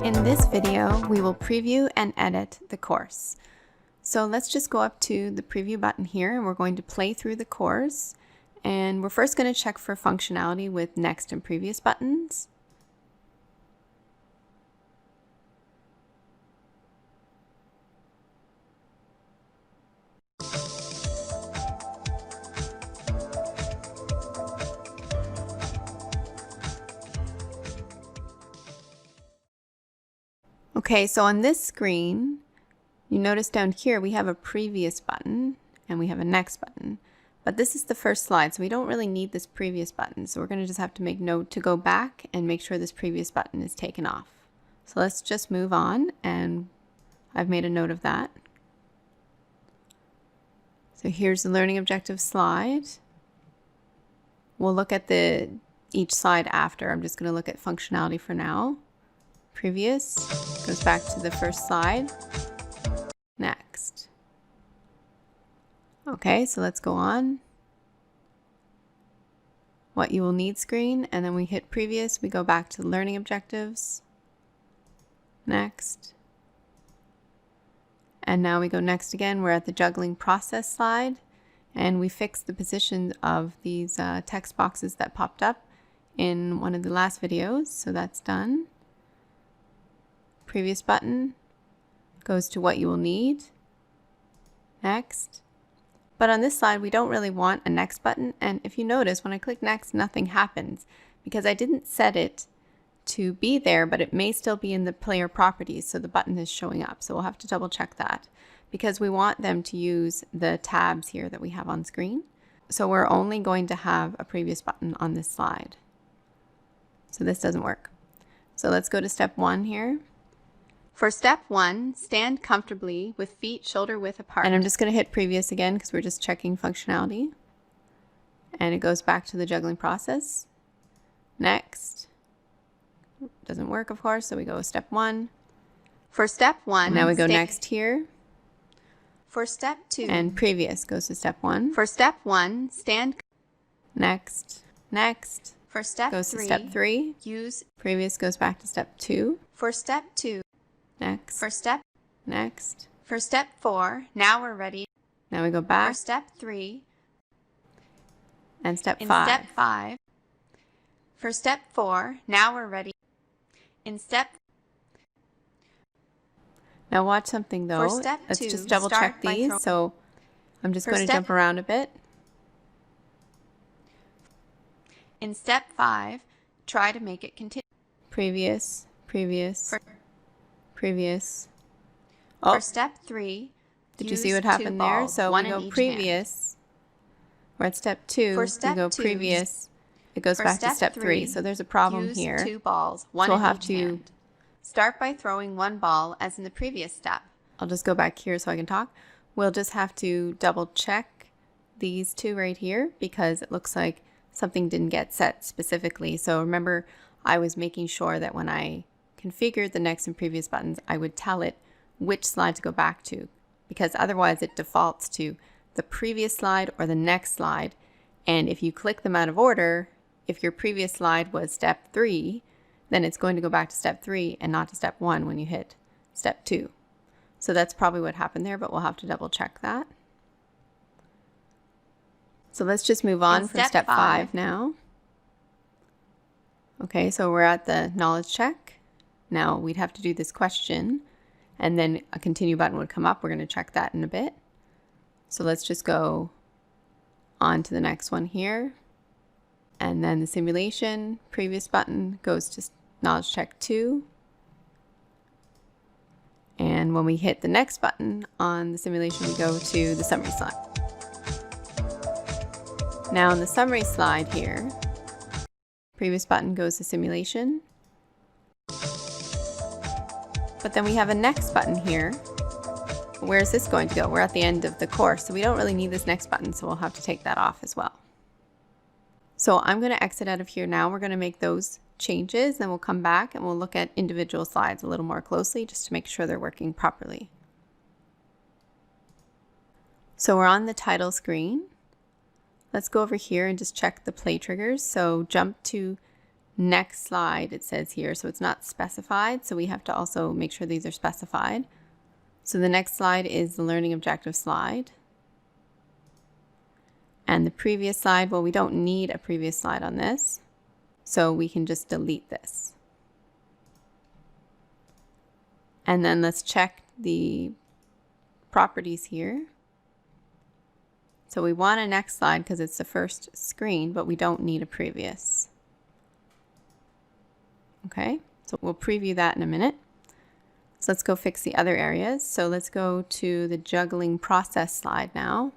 In this video, we will preview and edit the course. So let's just go up to the preview button here and we're going to play through the course. And we're first going to check for functionality with next and previous buttons. Okay, so on this screen, you notice down here we have a previous button and we have a next button. But this is the first slide, so we don't really need this previous button. So we're going to just have to make note to go back and make sure this previous button is taken off. So let's just move on, and I've made a note of that. So here's the learning objective slide. We'll look at each slide after. I'm just going to look at functionality for now. Previous goes back to the first slide. Next. Okay, so let's go on. What you will need screen, and then we hit previous. We go back to learning objectives. Next. And now we go next again. We're at the juggling process slide, and we fix the position of these text boxes that popped up in one of the last videos. So that's done. Previous button goes to what you will need. Next. But on this slide, we don't really want a next button. And if you notice, when I click next, nothing happens because I didn't set it to be there, but it may still be in the player properties. So the button is showing up. So we'll have to double check that because we want them to use the tabs here that we have on screen. So we're only going to have a previous button on this slide. So this doesn't work. So let's go to step 1 here. For step 1, stand comfortably with feet shoulder width apart. And I'm just going to hit previous again because we're just checking functionality. And it goes back to the juggling process. Next. Doesn't work, of course, so we go step 1. For step 1, now we go next here. For step 2. And previous goes to step 1. For step 1, stand. Next. Next. For step 3. Goes to step 3. Use. Previous goes back to step 2. For step 2. Next. For step. Next. For step 4. Now we're ready. Now we go back. For step 3. And step 5. In step 5. For step 4. Now we're ready. In step. Now watch something though. For step 2. Let's just double check these. So I'm just going to jump around a bit. In step 5, try to make it continue. Previous. Previous. Previous. Oh. For step 3, did you see what happened there? So we go previous. We're at step 2. We go previous. It goes back to step 3. So there's a problem here. Use 2 balls, one in each hand. Start by throwing 1 ball as in the previous step. I'll just go back here so I can talk. We'll just have to double check these 2 right here because it looks like something didn't get set specifically. So remember, I was making sure that when I configured the next and previous buttons, I would tell it which slide to go back to, because otherwise it defaults to the previous slide or the next slide. And if you click them out of order, if your previous slide was step 3, then it's going to go back to step 3 and not to step 1 when you hit step 2. So that's probably what happened there, but we'll have to double check that. So let's just move on from step 5 now. Okay, so we're at the knowledge check. Now we'd have to do this question and then a continue button would come up. We're going to check that in a bit. So let's just go on to the next one here. And then the simulation previous button goes to knowledge check 2. And when we hit the next button on the simulation, we go to the summary slide. Now in the summary slide here, previous button goes to simulation. But then we have a next button here. Where's this going to go? We're at the end of the course, so we don't really need this next button, so we'll have to take that off as well. So I'm going to exit out of here now. We're going to make those changes, then we'll come back and we'll look at individual slides a little more closely just to make sure they're working properly. So we're on the title screen. Let's go over here and just check the play triggers. So jump to next slide, it says here, so it's not specified, so we have to also make sure these are specified. So the next slide is the learning objective slide. And the previous slide, well, we don't need a previous slide on this, so we can just delete this. And then let's check the properties here. So we want a next slide because it's the first screen, but we don't need a previous. Okay, so we'll preview that in a minute. So let's go fix the other areas. So let's go to the juggling process slide now.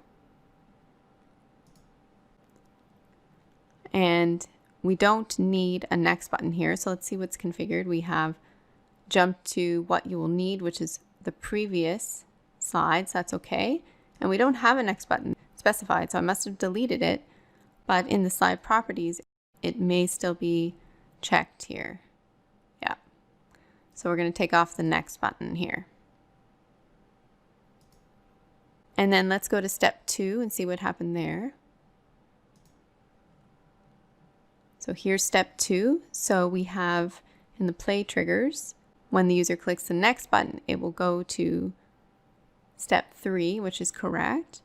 And we don't need a next button here. So let's see what's configured. We have jump to what you will need, which is the previous slides. That's okay. And we don't have a next button specified, so I must have deleted it. But in the slide properties, it may still be checked here. Yeah. So we're going to take off the next button here. And then let's go to step 2 and see what happened there. So here's step 2. So we have in the play triggers, when the user clicks the next button, it will go to step 3, which is correct.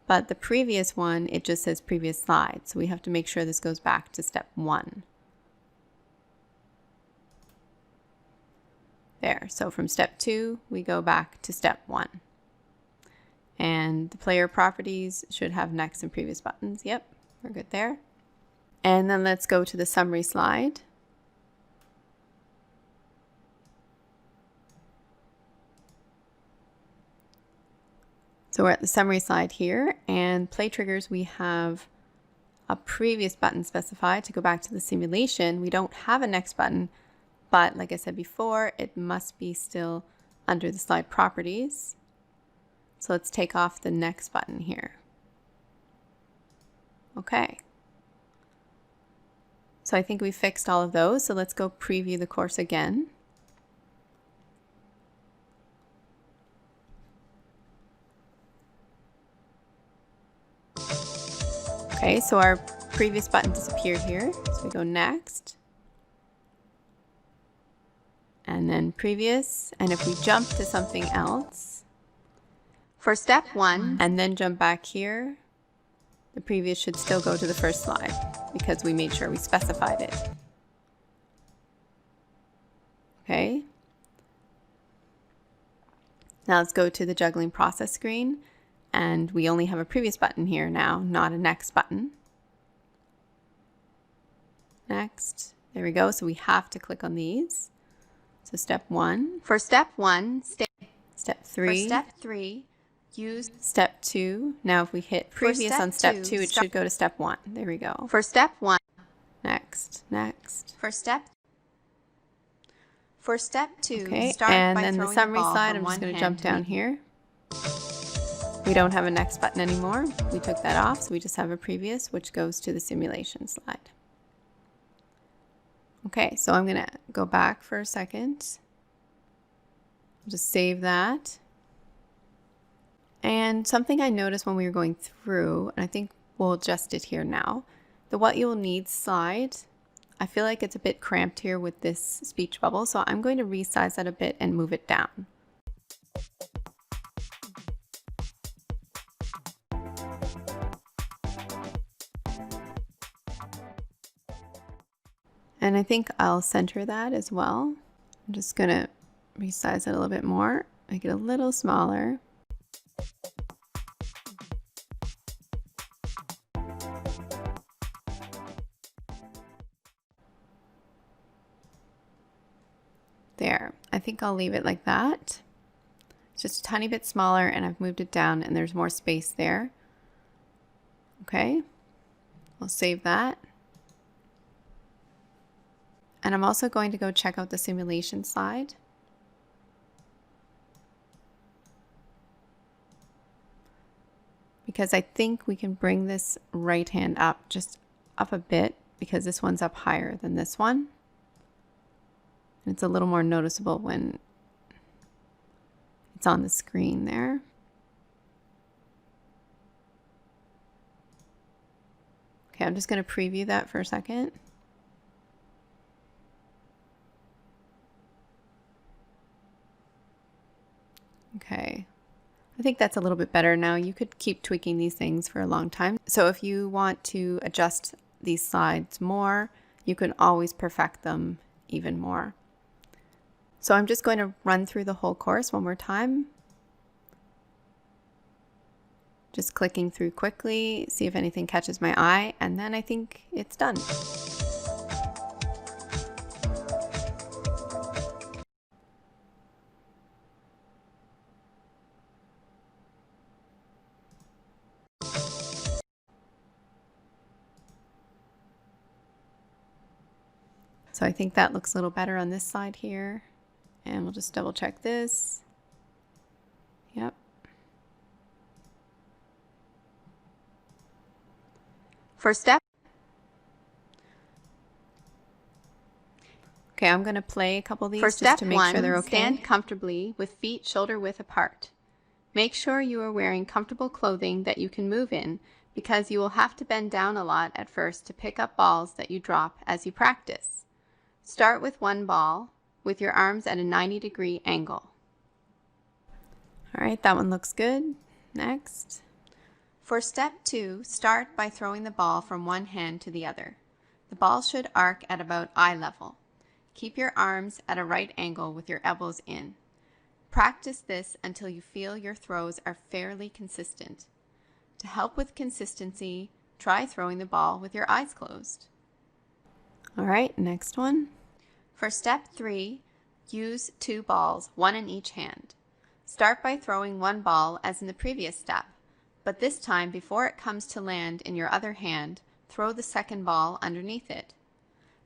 But the previous one, it just says previous slide. So we have to make sure this goes back to step 1. There, so from step 2, we go back to step 1. And the player properties should have next and previous buttons. Yep, we're good there. And then let's go to the summary slide. So we're at the summary slide here, and play triggers, we have a previous button specified to go back to the simulation. We don't have a next button, but like I said before, it must be still under the slide properties. So let's take off the next button here. Okay. So I think we fixed all of those. So let's go preview the course again. Okay, so our previous button disappeared here. So we go next. And then previous. And if we jump to something else, for step 1, and then jump back here, the previous should still go to the first slide because we made sure we specified it. Okay. Now let's go to the juggling process screen. And we only have a previous button here now, not a next button. Next. There we go. So we have to click on these. So step 1. For step 1, step 3. For step 3, use step 2. Now if we hit previous on step 2, it should go to step 1. There we go. For step 1. Next. Next. For step 2, okay. Start and by then the summary slide, I'm just going to jump down here. We don't have a next button anymore. We took that off, so we just have a previous, which goes to the simulation slide. Okay, so I'm going to go back for a second. I'll just save that. And something I noticed when we were going through, and I think we'll adjust it here now, the what you will need slide, I feel like it's a bit cramped here with this speech bubble, so I'm going to resize that a bit and move it down. And I think I'll center that as well. I'm just going to resize it a little bit more, make it a little smaller. There, I think I'll leave it like that. It's just a tiny bit smaller and I've moved it down and there's more space there. Okay, we'll save that. And I'm also going to go check out the simulation slide. Because I think we can bring this right hand up, just up a bit, because this one's up higher than this one. And it's a little more noticeable when it's on the screen there. Okay, I'm just going to preview that for a second. Okay. I think that's a little bit better now. You could keep tweaking these things for a long time. So if you want to adjust these slides more, you can always perfect them even more. So I'm just going to run through the whole course one more time. Just clicking through quickly, see if anything catches my eye, and then I think it's done. So I think that looks a little better on this side here. And we'll just double check this. Yep. First step. Okay, I'm going to play a couple of these just to make sure they're okay. Stand comfortably with feet shoulder width apart. Make sure you are wearing comfortable clothing that you can move in, because you will have to bend down a lot at first to pick up balls that you drop as you practice. Start with one ball with your arms at a 90-degree angle. All right, that one looks good. Next. For step 2, start by throwing the ball from one hand to the other. The ball should arc at about eye level. Keep your arms at a right angle with your elbows in. Practice this until you feel your throws are fairly consistent. To help with consistency, try throwing the ball with your eyes closed. All right, next one. For step 3, use 2 balls, one in each hand. Start by throwing one ball as in the previous step, but this time before it comes to land in your other hand, throw the second ball underneath it.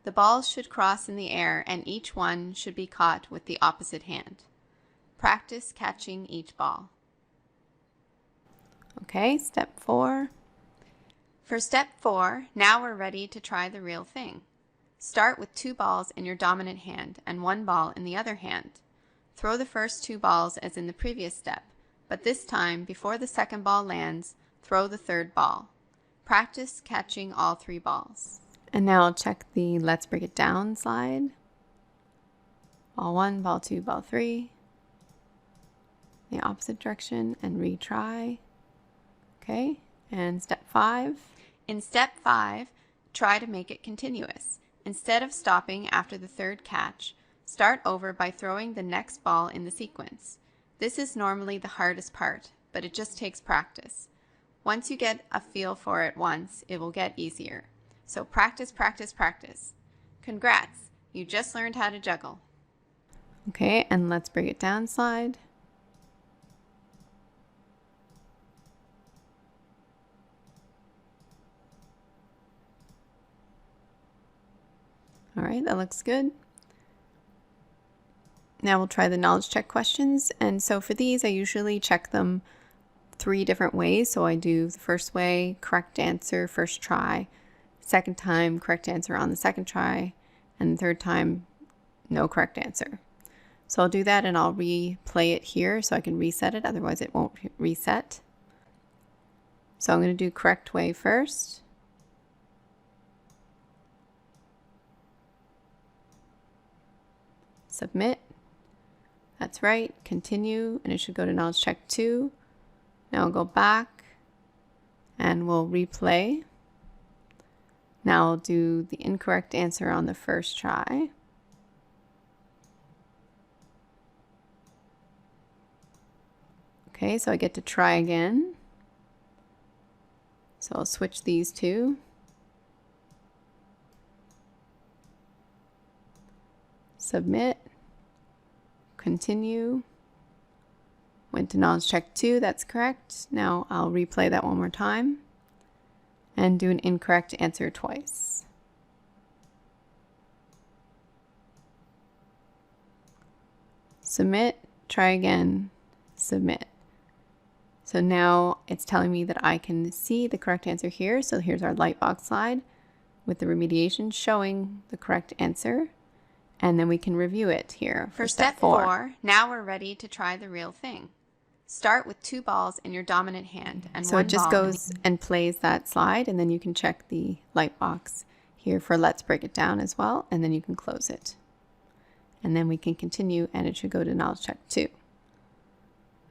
The balls should cross in the air and each one should be caught with the opposite hand. Practice catching each ball. Okay, step 4. For step 4, now we're ready to try the real thing. Start with 2 balls in your dominant hand and 1 ball in the other hand. Throw the first 2 balls as in the previous step, but this time, before the second ball lands, throw the third ball. Practice catching all 3 balls. And now I'll check the Let's Break It Down slide. Ball 1, ball 2, ball 3. The opposite direction and retry. Okay, and step 5. In step 5, try to make it continuous. Instead of stopping after the third catch, start over by throwing the next ball in the sequence. This is normally the hardest part, but it just takes practice. Once you get a feel for it once, it will get easier. So practice, practice, practice. Congrats, you just learned how to juggle. Okay, and Let's Break It Down slide. All right, that looks good. Now we'll try the knowledge check questions. And so for these, I usually check them 3 different ways. So I do the first way, correct answer, first try. Second time, correct answer on the second try. And the third time, no correct answer. So I'll do that and I'll replay it here so I can reset it. Otherwise it won't reset. So I'm going to do correct way first. Submit. That's right. Continue. And it should go to knowledge check 2. Now I'll go back and we'll replay. Now I'll do the incorrect answer on the first try. Okay, so I get to try again. So I'll switch these 2. Submit, continue, went to knowledge check 2, that's correct. Now I'll replay that one more time and do an incorrect answer twice. Submit, try again, submit. So now it's telling me that I can see the correct answer here. So here's our lightbox slide with the remediation showing the correct answer. And then we can review it here for step 4. Now we're ready to try the real thing. Start with 2 balls in your dominant hand and so 1 ball. So it just goes and plays that slide, and then you can check the light box here for Let's Break It Down as well, and then you can close it. And then we can continue, and it should go to knowledge check 2.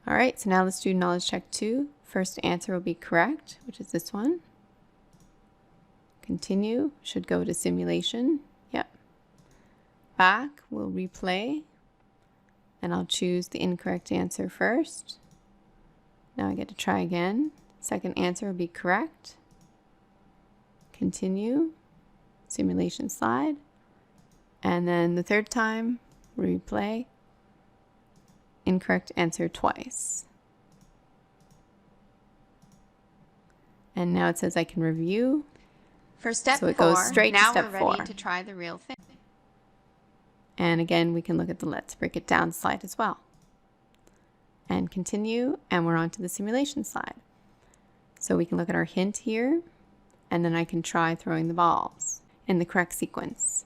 All right, so now let's do knowledge check 2. First answer will be correct, which is this one. Continue, should go to simulation. Yep. Back, we'll replay. And I'll choose the incorrect answer first. Now I get to try again. Second answer will be correct. Continue, simulation slide. And then the third time, replay. Incorrect answer twice. And now it says I can review. For step 4, so it goes straight now to step we're 4. ready to try the real thing. And again, we can look at the let's break it down slide as well. And continue, and we're on to the simulation slide. So we can look at our hint here, and then I can try throwing the balls in the correct sequence.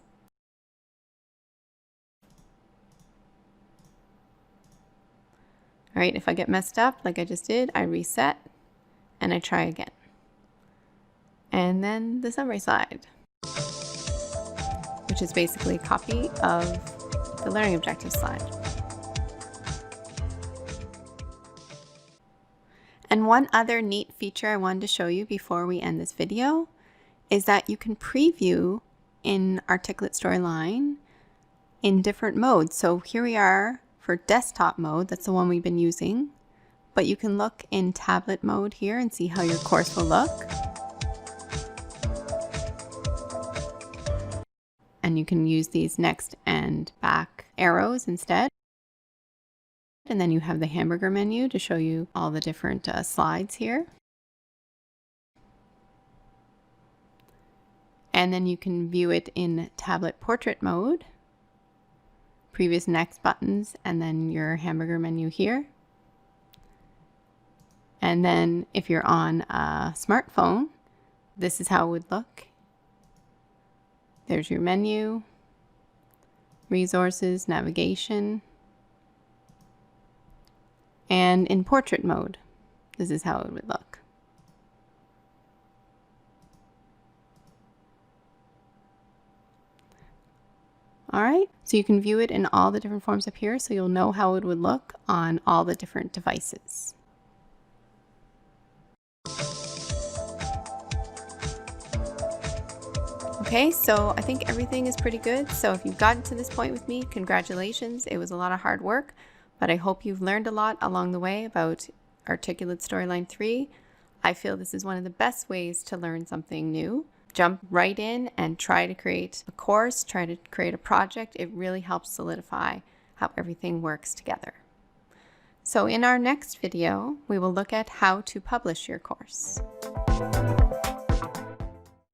All right, if I get messed up like I just did, I reset and I try again. And then the summary slide, which is basically a copy of the learning objective slide. And one other neat feature I wanted to show you before we end this video is that you can preview in Articulate Storyline in different modes. So here we are for desktop mode, that's the one we've been using, but you can look in tablet mode here and see how your course will look. And you can use these next and back arrows instead. And then you have the hamburger menu to show you all the different slides here. And then you can view it in tablet portrait mode, previous next buttons, and then your hamburger menu here. And then if you're on a smartphone, this is how it would look. There's your menu, resources, navigation, and in portrait mode, this is how it would look. All right, so you can view it in all the different forms up here, so you'll know how it would look on all the different devices. Okay, so I think everything is pretty good. So if you've gotten to this point with me, congratulations. It was a lot of hard work, but I hope you've learned a lot along the way about Articulate Storyline 3. I feel this is one of the best ways to learn something new. Jump right in and try to create a course, try to create a project. It really helps solidify how everything works together. So in our next video, we will look at how to publish your course.